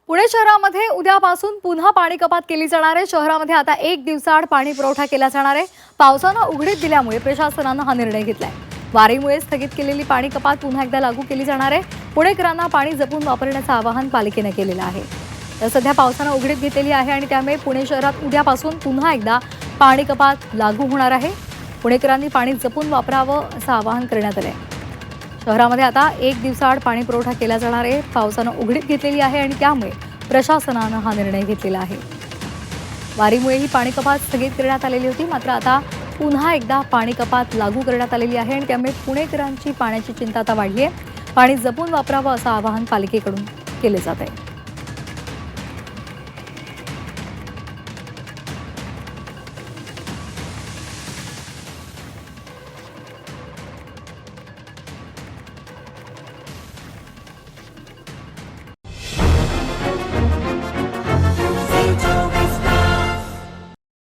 पुणे शहरामध्ये उद्यापासून पुन्हा पाणी कपात केली जाणार आहे। शहरामध्ये आता 1 दिवसाआड पाणी पुरवठा केला जाणार आहे। पावसानं उघडीप दिल्यामुळे प्रशासनानं हा निर्णय घेतलाय। वारीमुळे स्थगित केलेली पाणी कपात पुन्हा एकदा लागू केली जाणार आहे। पुणेकरांना पाणी जपून वापरण्याचं आवाहन पालिकेने केलेलं आहे। तर सध्या पावसानं उघडीप घेतलेली आहे आणि त्यामुळे पुणे शहरात उद्यापासून पुन्हा एकदा पाणी कपात लागू होणार आहे। पुणेकरांनी पाणी जपून वापरावं असं आवाहन करण्यात आलंय। शहरामध्ये आता 1 दिवसाआड पाणी पुरवठा केला जाणार आहे। पावसानं उघडीप घेतलेली आहे आणि त्यामुळे प्रशासनानं हा निर्णय घेतलेला आहे। वारीमुळे ही पाणी कपात स्थगित करण्यात आलेली होती, मात्र आता पुन्हा एकदा पाणी कपात लागू करण्यात आलेली आहे आणि त्यामुळे पुणेकरांची पाण्याची चिंता आता वाढली आहे। पाणी जपून वापरावं असं आवाहन पालिकेकडून केले जात आहे।